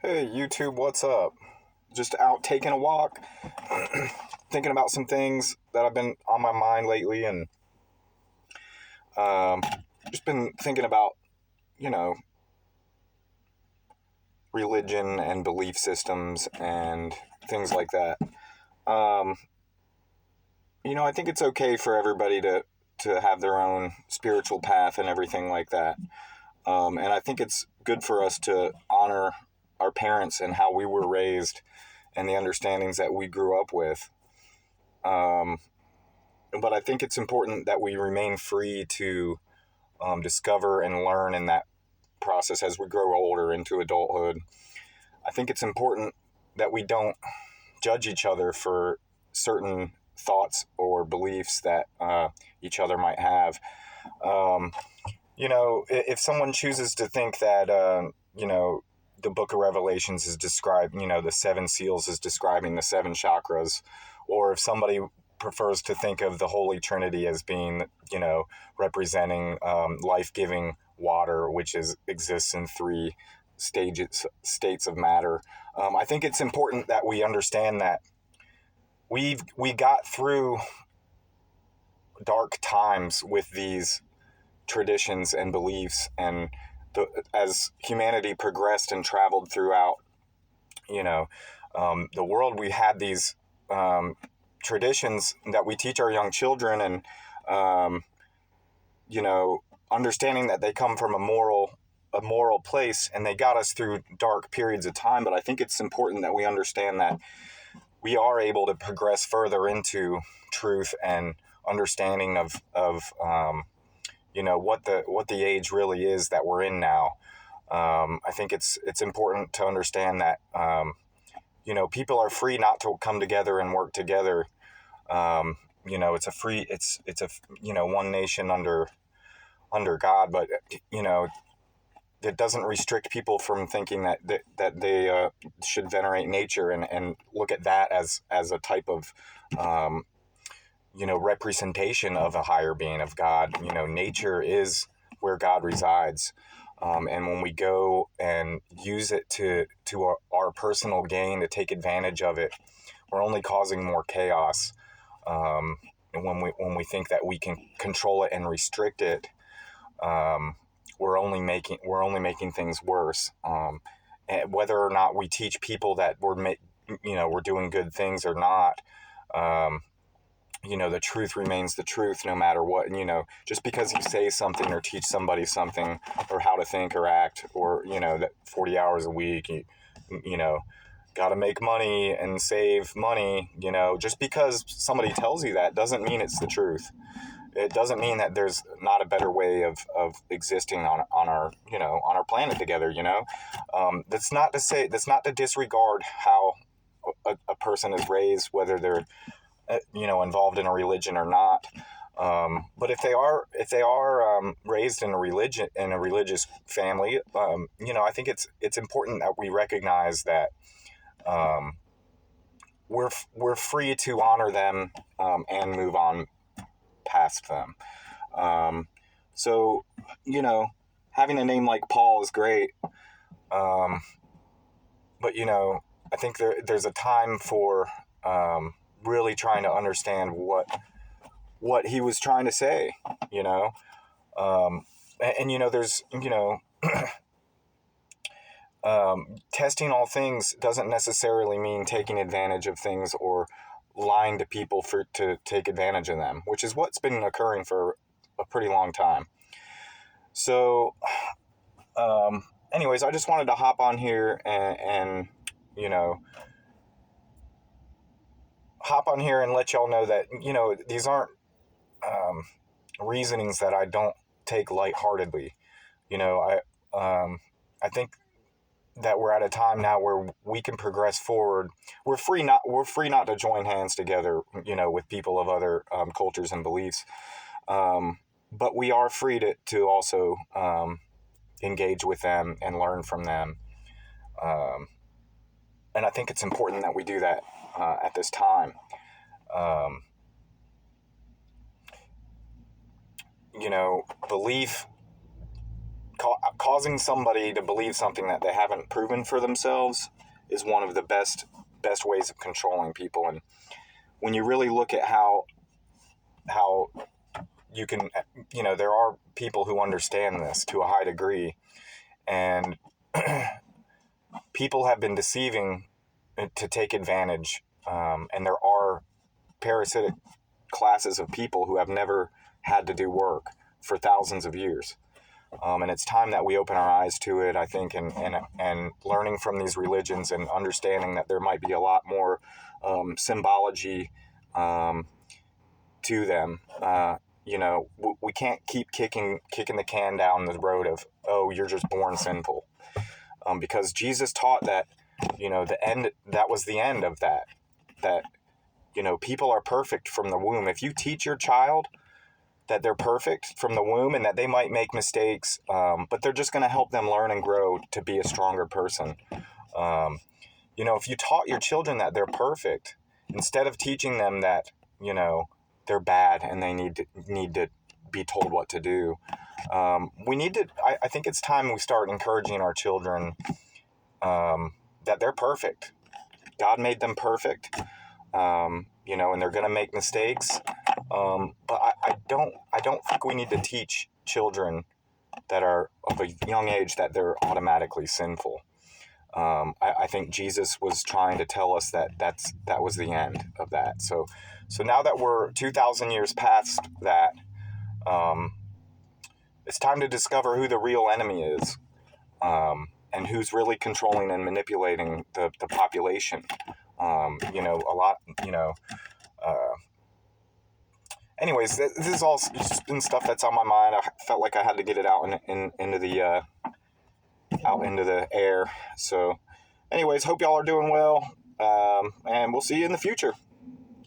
Hey YouTube, what's up? Just out taking a walk, thinking about some things that have been on my mind lately, and um, just been thinking about, you know, religion and belief systems and things like that. Um, I think it's okay for everybody to have their own spiritual path and everything like that. And I think it's good for us to honor our parents and how we were raised and the understandings that we grew up with. Um, but I think it's important that we remain free to discover and learn in that process as we grow older into adulthood. I think it's important that we don't judge each other for certain thoughts or beliefs that each other might have. Um, if someone chooses to think that, the book of Revelations is described, the seven seals is describing the seven chakras, or if somebody prefers to think of the Holy Trinity as being, representing life-giving water, which exists in three states of matter. I think it's important that we understand that we got through dark times with these traditions and beliefs, and as humanity progressed and traveled throughout, you know, the world, we had these traditions that we teach our young children, and um, understanding that they come from a moral place, and they got us through dark periods of time. But I think it's important that we understand that we are able to progress further into truth and understanding of what the age really is that we're in now. I think it's important to understand that people are free not to come together and work together. It's a one nation under God, but it doesn't restrict people from thinking that they should venerate nature and look at that as a type of representation of a higher being, of God. Nature is where God resides. And when we go and use it to our personal gain, to take advantage of it, we're only causing more chaos. And when we think that we can control it and restrict it, we're only making things worse. And whether or not we teach people that we're doing good things or not, the truth remains the truth no matter what. And, just because you say something or teach somebody something or how to think or act, or, that 40 hours a week, you know, got to make money and save money, just because somebody tells you that doesn't mean it's the truth. It doesn't mean that there's not a better way of existing on our planet together. That's not to disregard how a person is raised, whether they're involved in a religion or not. But if they are raised in a religious family, I think it's important that we recognize that we're free to honor them and move on past them. So having a name like Paul is great, but I think there's a time for really trying to understand what he was trying to say, and there's testing all things doesn't necessarily mean taking advantage of things or lying to people to take advantage of them, which is what's been occurring for a pretty long time. So, anyways, I just wanted to hop on here and let y'all know that these aren't reasonings that I don't take lightheartedly. I think that we're at a time now where we can progress forward. We're free not to join hands together, with people of other cultures and beliefs. But we are free to also engage with them and learn from them. And I think it's important that we do that at this time. Belief causing somebody to believe something that they haven't proven for themselves is one of the best ways of controlling people. And when you really look at how you can, there are people who understand this to a high degree, and people have been deceiving to take advantage. And there are parasitic classes of people who have never had to do work for thousands of years. And it's time that we open our eyes to it, I think, and learning from these religions and understanding that there might be a lot more symbology to them. We can't keep kicking the can down the road of, oh, you're just born sinful. Because Jesus taught that, that was the end of that, people are perfect from the womb. If you teach your child that they're perfect from the womb and that they might make mistakes, but they're just going to help them learn and grow to be a stronger person. If you taught your children that they're perfect, instead of teaching them that, they're bad and they need to be told what to do, I think it's time we start encouraging our children that they're perfect. God made them perfect, and they're going to make mistakes. But I don't think we need to teach children that are of a young age that they're automatically sinful. I think Jesus was trying to tell us that was the end of that. So now that we're 2,000 years past that, it's time to discover who the real enemy is, and who's really controlling and manipulating the population. Anyways, this is all just been stuff that's on my mind. I felt like I had to get it out into the air. So anyways, hope y'all are doing well, and we'll see you in the future.